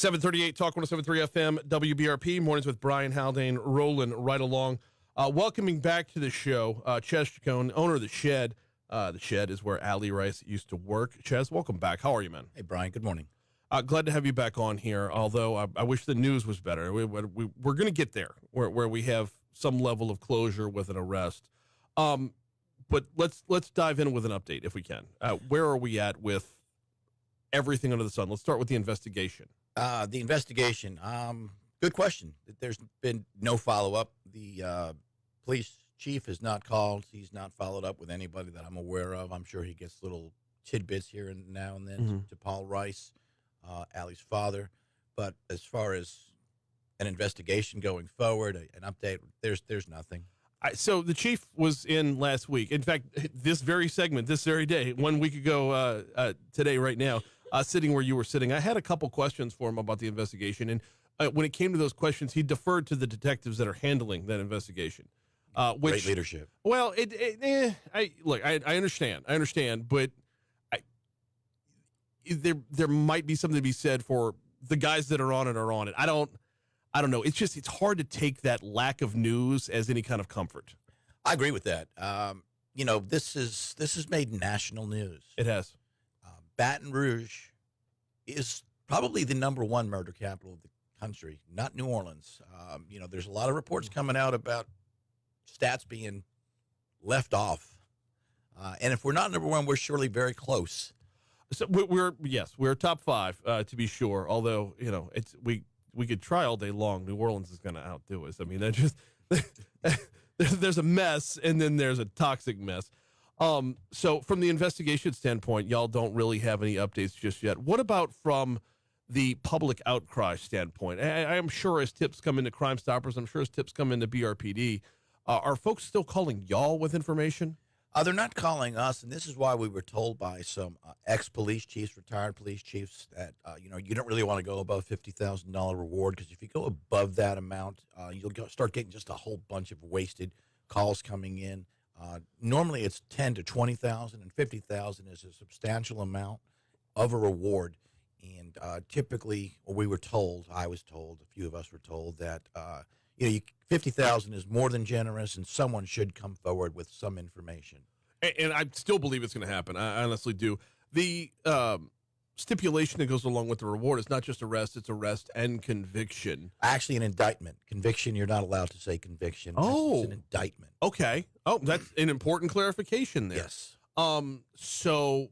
738 Talk 107.3 FM, WBRP, mornings with Brian Haldane, rolling right along. Welcoming back to the show, Chez Ciccone, owner of The Shed. The Shed is where Allie Rice used to work. Chez, welcome back. How are you, man? Hey, Brian. Good morning. Glad to have you back on here, although I wish the news was better. We're going to get there, where we have some level of closure with an arrest. But let's dive in with an update, if we can. Where are we at with everything under the sun? Let's start with the investigation. The investigation. Good question. There's been no follow-up. The police chief has not called. He's not followed up with anybody that I'm aware of. I'm sure he gets little tidbits here and now and then to Paul Rice, Allie's father. But as far as an investigation going forward, an update, there's nothing. So the chief was in last week. In fact, this very segment, this very day, 1 week ago today, right now, sitting where you were sitting, I had a couple questions for him about the investigation. And when it came to those questions, he deferred to the detectives that are handling that investigation. Great leadership. Well, I understand, but there might be something to be said for the guys that are on it are on it. I don't know. It's hard to take that lack of news as any kind of comfort. I agree with that. This has made national news. It has. Baton Rouge is probably the #1 murder capital of the country, not New Orleans. There's a lot of reports coming out about stats being left off. And if we're not #1, we're surely very close. So we're top 5 to be sure. Although we could try all day long. New Orleans is going to outdo us. I mean, that just there's a mess, and then there's a toxic mess. So from the investigation standpoint, y'all don't really have any updates just yet. What about from the public outcry standpoint? I am sure as tips come into Crime Stoppers, I'm sure as tips come into BRPD, are folks still calling y'all with information? They're not calling us, and this is why we were told by some ex-police chiefs, retired police chiefs, that you don't really want to go above $50,000 reward, because if you go above that amount, you'll start getting just a whole bunch of wasted calls coming in. Normally, it's 10 to 20,000, and 50,000 is a substantial amount of a reward. And typically, we were told, I was told, a few of us were told that 50,000 is more than generous, and someone should come forward with some information. And I still believe it's going to happen. I honestly do. The stipulation that goes along with the reward is not just arrest; it's arrest and conviction. Actually, an indictment. Conviction, you're not allowed to say conviction. Oh, it's an indictment. Okay. Oh, that's an important clarification there. Yes. So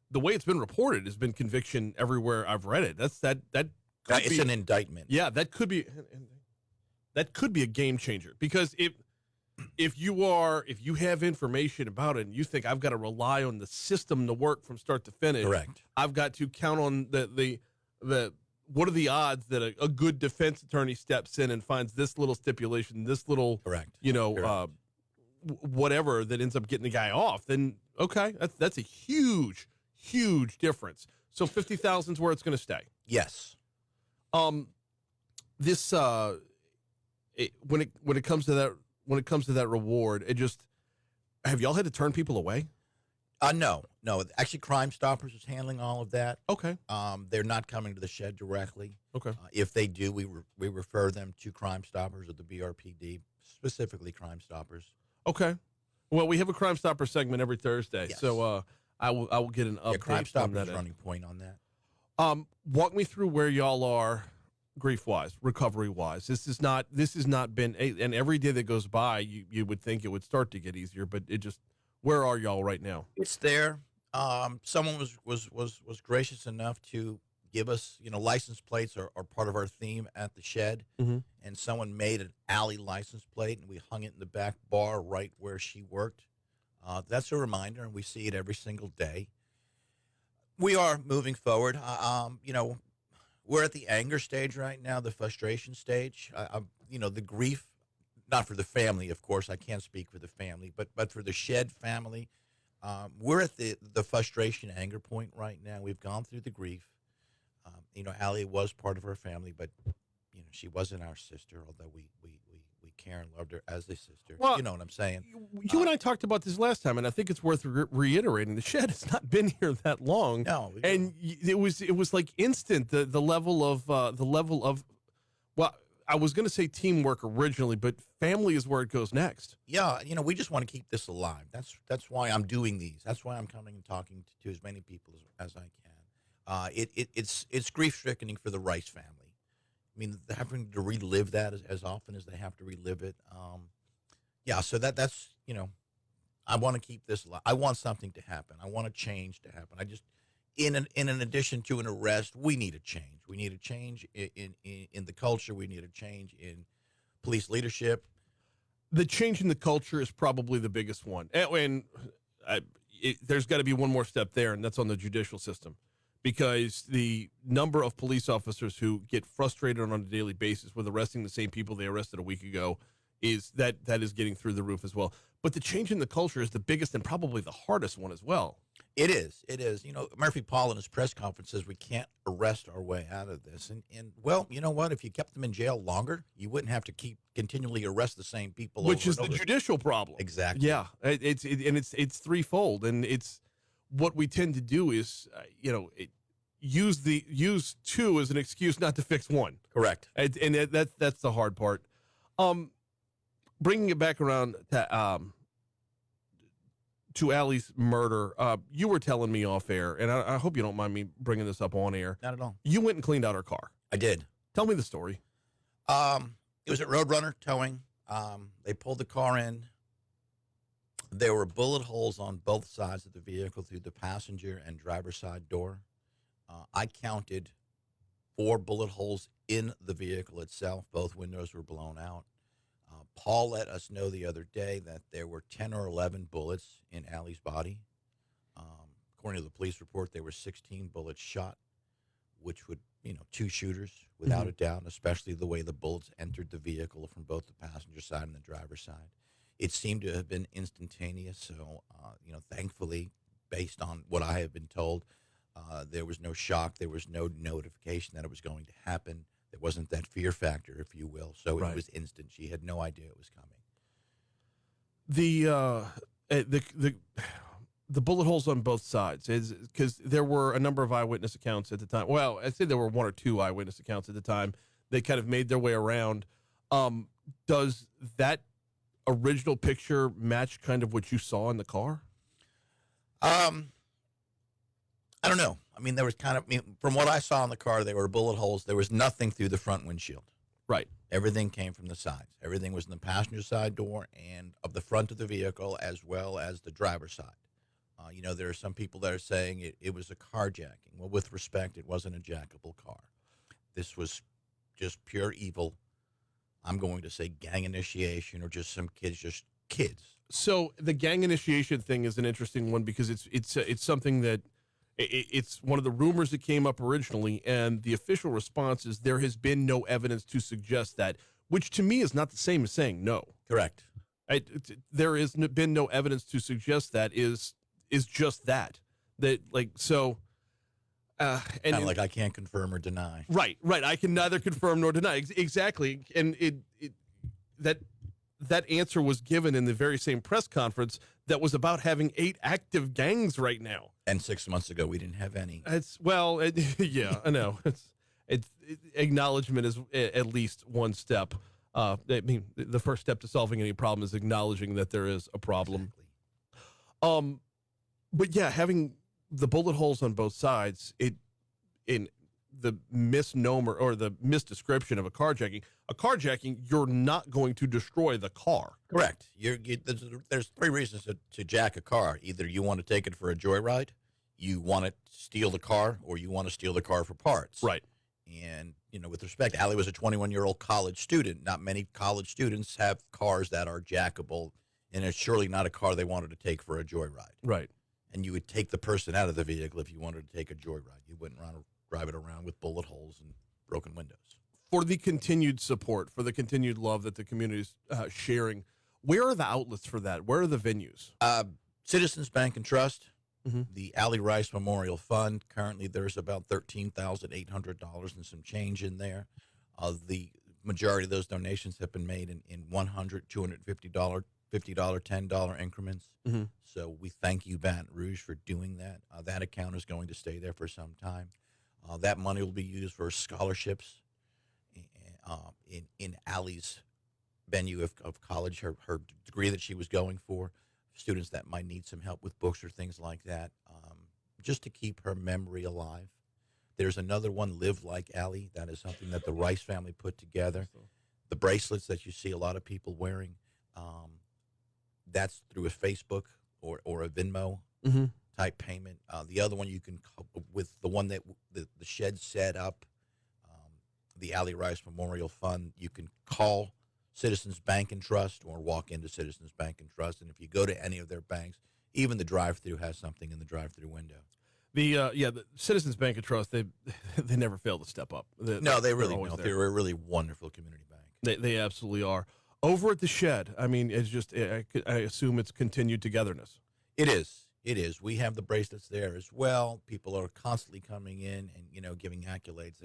the way it's been reported has been conviction everywhere I've read it. It's an indictment. Yeah, that could be a game changer, because if you have information about it and you think I've got to rely on the system to work from start to finish, correct. I've got to count on the what are the odds that a good defense attorney steps in and finds this little stipulation, this little correct, whatever that ends up getting the guy off, then okay, that's a huge difference. So 50,000 is where it's going to stay. Yes. This when it comes to that reward, have y'all had to turn people away? No. Actually, Crime Stoppers is handling all of that. Okay. They're not coming to the shed directly. Okay. If they do, we refer them to Crime Stoppers or the BRPD, specifically Crime Stoppers. Okay. Well, we have a Crime Stopper segment every Thursday, yes. So I will get an update. Crime Stoppers on that is running point on that. Walk me through where y'all are, grief-wise, recovery-wise. This has not been, and every day that goes by, you would think it would start to get easier, but where are y'all right now? It's there. Someone was gracious enough to give us, license plates are part of our theme at the shed, and someone made an Allie license plate, and we hung it in the back bar right where she worked. That's a reminder, and we see it every single day. We are moving forward. We're at the anger stage right now, the frustration stage. The grief, not for the family, of course. I can't speak for the family, but for the shed family, we're at the frustration anger point right now. We've gone through the grief. Allie was part of our family, but she wasn't our sister, although we care and loved her as a sister. Well, You know what I'm saying? you and I talked about this last time, and I think it's worth reiterating. The shed has not been here that long, No, and it was like instant. The level of well, I was going to say teamwork originally, but family is where it goes next. yeah, we just want to keep this alive. That's why I'm doing these. That's why I'm coming and talking to as many people as I can. It's grief stricken for the Rice family. I mean, having to relive that as often as they have to relive it. Yeah, so that's I want to keep this alive. I want something to happen. I want a change to happen. I just in an addition to an arrest, we need a change. We need a change in the culture. We need a change in police leadership. The change in the culture is probably the biggest one, and there's got to be one more step there, and that's on the judicial system, because the number of police officers who get frustrated on a daily basis with arresting the same people they arrested a week ago is getting through the roof as well. But the change in the culture is the biggest and probably the hardest one as well. It is. Murphy Paul in his press conference says we can't arrest our way out of this. And well, you know what? If you kept them in jail longer, you wouldn't have to continually arrest the same people. Which is the judicial problem. Exactly. Yeah. It's threefold. And it's what we tend to do is, use two as an excuse not to fix one. Correct. And that's the hard part. Bringing it back around to Allie's murder, you were telling me off air, and I hope you don't mind me bringing this up on air. Not at all. You went and cleaned out her car. I did. Tell me the story. It was at Roadrunner Towing. They pulled the car in. There were bullet holes on both sides of the vehicle through the passenger and driver's side door. I counted 4 bullet holes in the vehicle itself. Both windows were blown out. Paul let us know the other day that there were 10 or 11 bullets in Allie's body. According to the police report, there were 16 bullets shot, which would, 2 shooters without a doubt, especially the way the bullets entered the vehicle from both the passenger side and the driver's side. It seemed to have been instantaneous. So, thankfully, based on what I have been told, there was no shock. There was no notification that it was going to happen. There wasn't that fear factor, if you will. So It was instant. She had no idea it was coming. The bullet holes on both sides is because there were a number of eyewitness accounts at the time. Well, I'd say there were 1 or 2 eyewitness accounts at the time. They kind of made their way around. Does that original picture match kind of what you saw in the car? I don't know. I mean, there was from what I saw in the car, there were bullet holes. There was nothing through the front windshield. Right. Everything came from the sides. Everything was in the passenger side door and of the front of the vehicle as well as the driver's side. There are some people that are saying it was a carjacking. Well, with respect, it wasn't a jackable car. This was just pure evil. I'm going to say gang initiation or just some kids. So the gang initiation thing is an interesting one because it's something that it's one of the rumors that came up originally, and the official response is there has been no evidence to suggest that, which to me is not the same as saying no. Correct. There has been no evidence to suggest that is just that so. And kind of like I can't confirm or deny. Right. I can neither confirm nor deny. Exactly. And that answer was given in the very same press conference that was about having 8 active gangs right now. And 6 months ago, we didn't have any. Yeah, I know. It's acknowledgement is at least one step. I mean, the first step to solving any problem is acknowledging that there is a problem. Exactly. But yeah, having the bullet holes on both sides, in the misnomer or the misdescription of a carjacking, you're not going to destroy the car. Correct. There's 3 reasons to jack a car. Either you want to take it for a joyride, you want to steal the car, or you want to steal the car for parts. Right. And, with respect, Allie was a 21-year-old college student. Not many college students have cars that are jackable, and it's surely not a car they wanted to take for a joyride. Right. And you would take the person out of the vehicle if you wanted to take a joyride. You wouldn't want to drive it around with bullet holes and broken windows. For the continued support, for the continued love that the community is sharing, where are the outlets for that? Where are the venues? Citizens Bank and Trust, the Allie Rice Memorial Fund. Currently, there's about $13,800 and some change in there. The majority of those donations have been made in $100, $250, $50, $10 increments. Mm-hmm. So we thank you, Baton Rouge, for doing that. That account is going to stay there for some time. That money will be used for scholarships in Allie's venue of college, her degree that she was going for, students that might need some help with books or things like that, just to keep her memory alive. There's another one, Live Like Allie. That is something that the Rice family put together. The bracelets that you see a lot of people wearing, that's through a Facebook or a Venmo Mm-hmm. type payment. The other one you can, with the one that the shed set up, the Allie Rice Memorial Fund, you can call Citizens Bank and Trust or walk into Citizens Bank and Trust. And if you go to any of their banks, even the drive-through has something in the drive-through window. The Citizens Bank and Trust, they never fail to step up. No, they really always don't. there. They're a really wonderful community bank. They absolutely are. Over at the shed, I mean, it's just I assume it's continued togetherness. It is. It is. We have the bracelets there as well. People are constantly coming in and giving accolades.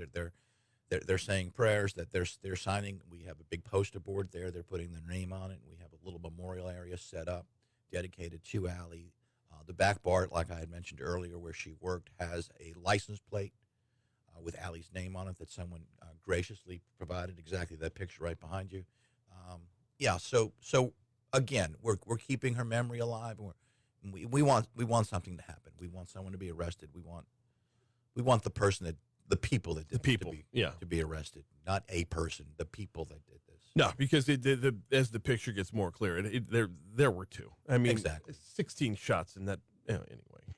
They're saying prayers that they're signing. We have a big poster board there. They're putting their name on it. We have a little memorial area set up dedicated to Allie. The back bar, like I had mentioned earlier, where she worked, has a license plate with Allie's name on it that someone graciously provided. Exactly that picture right behind you. So again, we're keeping her memory alive. We want something to happen. We want someone to be arrested. We want the people that did to be arrested, not a person. The people that did this. No, because as the picture gets more clear, there were two. I mean, exactly 16 shots in that. Anyway,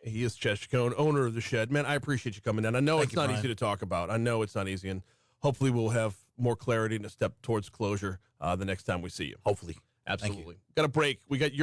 he is Chez Ciccone, owner of the shed. Man, I appreciate you coming down. I know it's not easy to talk about. I know it's not easy, and hopefully we'll have more clarity and a step towards closure the next time we see you. Hopefully. Absolutely. Got a break. We got your